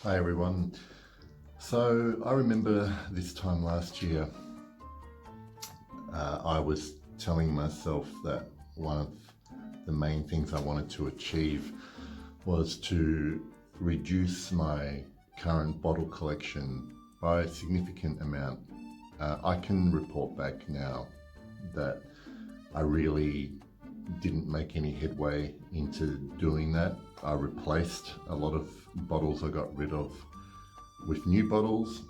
Hi everyone. So I remember this time last year, I was telling myself that one of the main things I wanted to achieve was to reduce my current bottle collection by a significant amount. I can report back now that I really didn't make any headway into doing that. I replaced a lot of bottles I got rid of with new bottles,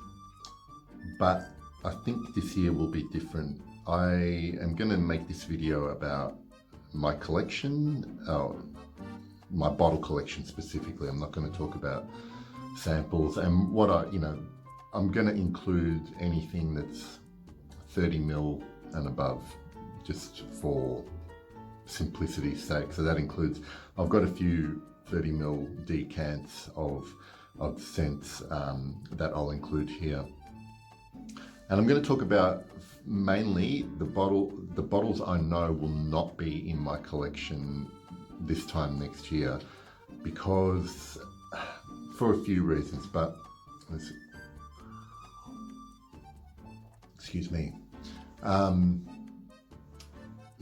but I think this year will be different. I am going to make this video about my collection, my bottle collection specifically. I'm not going to talk about samples and what I'm going to include anything that's 30 ml and above, just for simplicity's sake. So that includes, I've got a few 30 ml decants of scents that I'll include here. And I'm going to talk about mainly the bottles I know will not be in my collection this time next year, because for a few reasons, but excuse me.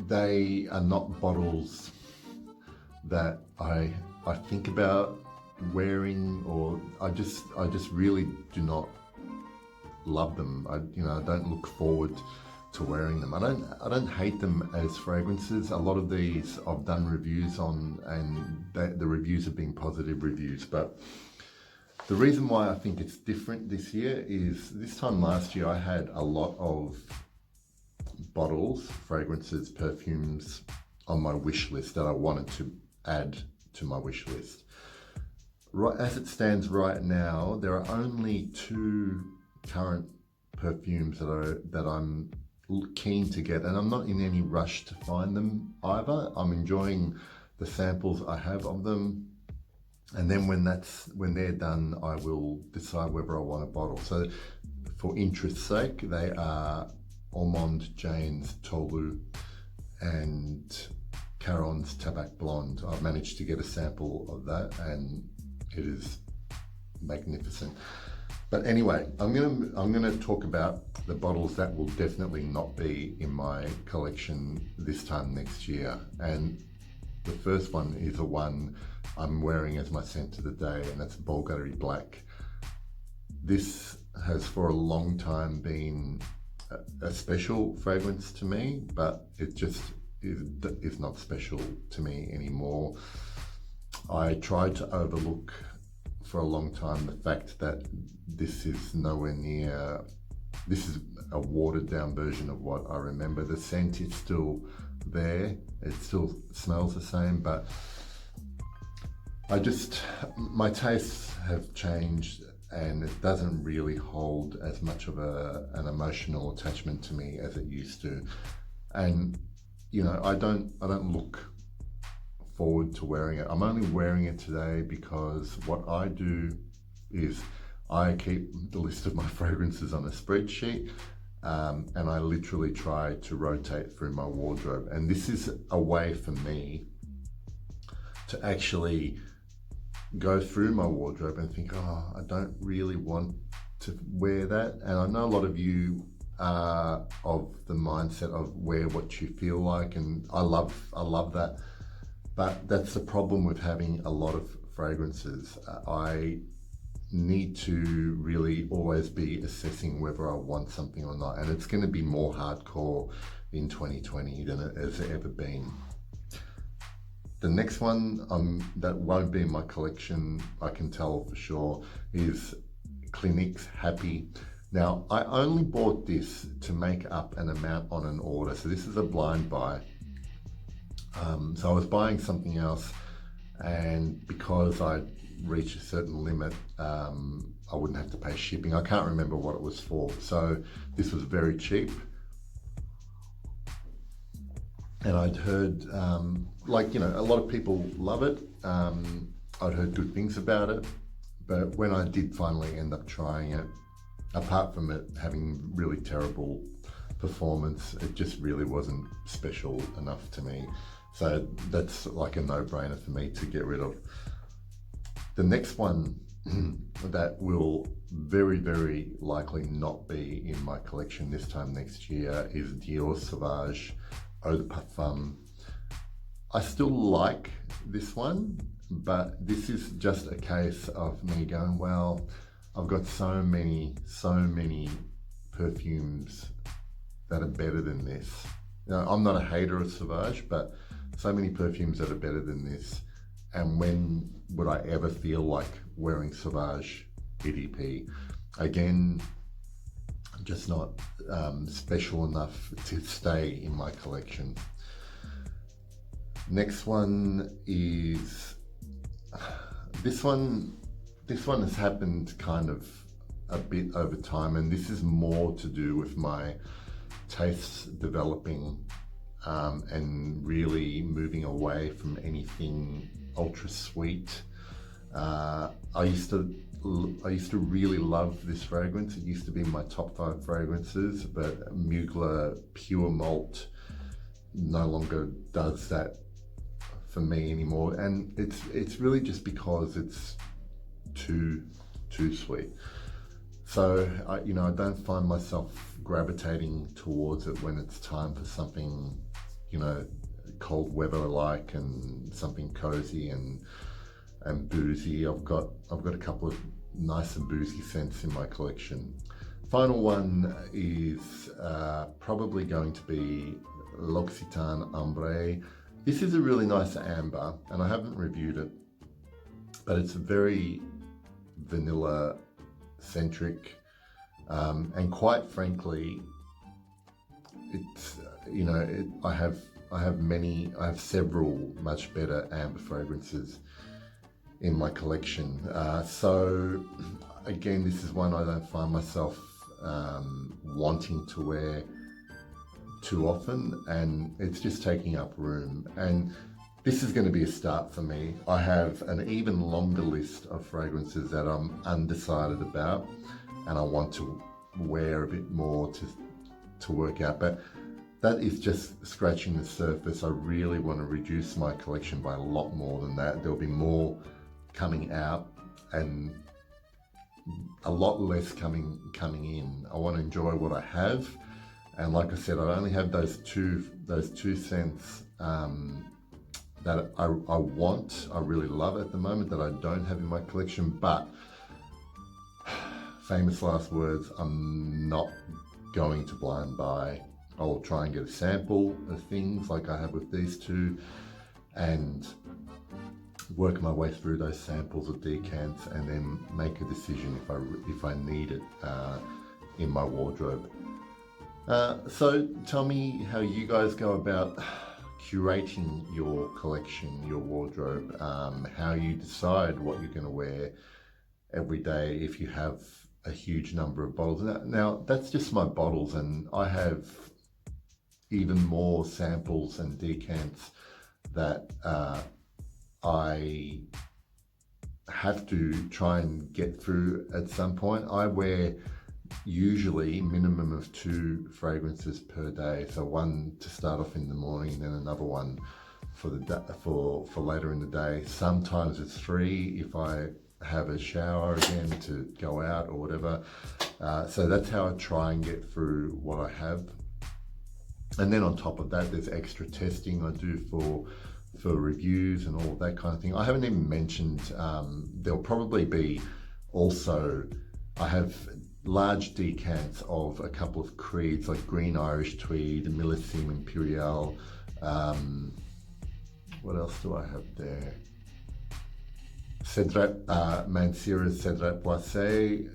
They are not bottles that I think about wearing, or I just really do not love them. I don't look forward to wearing them. I don't hate them as fragrances. A lot of these I've done reviews on, and the reviews have been positive reviews. But the reason why I think it's different this year is this time last year I had a lot of bottles, fragrances, perfumes on my wish list that I wanted to add to my wish list. Right, as it stands right now, there are only 2 current perfumes that I'm keen to get, and I'm not in any rush to find them either. I'm enjoying the samples I have of them, and then when they're done, I will decide whether I want a bottle. So for interest's sake, they are Ormond Jane's Tolu and Caron's Tabac Blonde. I've managed to get a sample of that, and it is magnificent. But anyway, I'm gonna talk about the bottles that will definitely not be in my collection this time next year. And the first one is the one I'm wearing as my scent of the day, and that's Bulgari Black. This has for a long time been a special fragrance to me, but it just is not special to me anymore. I tried to overlook for a long time the fact that this is nowhere near, this is a watered down version of what I remember. The scent is still there, it still smells the same, but my tastes have changed, and it doesn't really hold as much of an emotional attachment to me as it used to. And I don't look forward to wearing it. I'm only wearing it today because what I do is I keep the list of my fragrances on a spreadsheet, and I literally try to rotate through my wardrobe. And this is a way for me to actually go through my wardrobe and think, oh, I don't really want to wear that. And I know a lot of you are of the mindset of wear what you feel like, and I love that. But that's the problem with having a lot of fragrances. I need to really always be assessing whether I want something or not, and it's going to be more hardcore in 2020 than it has ever been. The next one that won't be in my collection, I can tell for sure, is Clinique's Happy. Now, I only bought this to make up an amount on an order, so this is a blind buy. So I was buying something else, and because I reached a certain limit, I wouldn't have to pay shipping. I can't remember what it was for, so this was very cheap. And I'd heard, a lot of people love it. I'd heard good things about it, but when I did finally end up trying it, apart from it having really terrible performance, it just really wasn't special enough to me. So that's like a no-brainer for me to get rid of. The next one that will very, very likely not be in my collection this time next year is Dior Sauvage Eau de Parfum. I still like this one, but this is just a case of me going, well, I've got so many perfumes that are better than this. Now, I'm not a hater of Sauvage, but so many perfumes that are better than this. And when would I ever feel like wearing Sauvage EDP? Again, just not special enough to stay in my collection. Next one is this one has happened kind of a bit over time, and this is more to do with my tastes developing and really moving away from anything ultra sweet. I used to really love this fragrance. It used to be my top 5 fragrances, but Mugler Pure Malt no longer does that for me anymore, and it's really just because it's too sweet. So I don't find myself gravitating towards it when it's time for something, cold weather like, and something cozy and boozy. I've got a couple of nice and boozy scents in my collection. Final one is probably going to be L'Occitane Ambre. This is a really nice amber, and I haven't reviewed it, but it's very vanilla centric, and quite frankly, it's I have several much better amber fragrances in my collection. So again, this is one I don't find myself wanting to wear too often, and it's just taking up room. And this is going to be a start for me. I have an even longer list of fragrances that I'm undecided about, and I want to wear a bit more to work out. But that is just scratching the surface. I really want to reduce my collection by a lot more than that. There'll be more coming out and a lot less coming in. I want to enjoy what I have, and like I said, I only have those two scents that I really love at the moment, that I don't have in my collection. But famous last words, I'm not going to blind buy. I'll try and get a sample of things like I have with these two, and work my way through those samples of decants, and then make a decision if I need it in my wardrobe. So tell me how you guys go about curating your collection, your wardrobe, how you decide what you're going to wear every day if you have a huge number of bottles. Now that's just my bottles, and I have even more samples and decants that I have to try and get through at some point. I wear usually minimum of 2 fragrances per day, so one to start off in the morning, and then another one for later in the day. Sometimes it's 3 if I have a shower again to go out or whatever. So that's how I try and get through what I have. And then on top of that, there's extra testing I do for reviews and all that kind of thing. I haven't even mentioned, there'll probably be also, I have large decants of a couple of creeds like Green Irish Tweed, Millésime Impérial. What else do I have there? Mansura's Cedrat Boissé.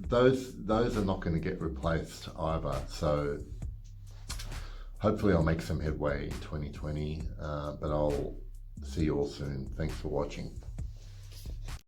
Those are not going to get replaced either. So hopefully I'll make some headway in 2020, but I'll see you all soon. Thanks for watching.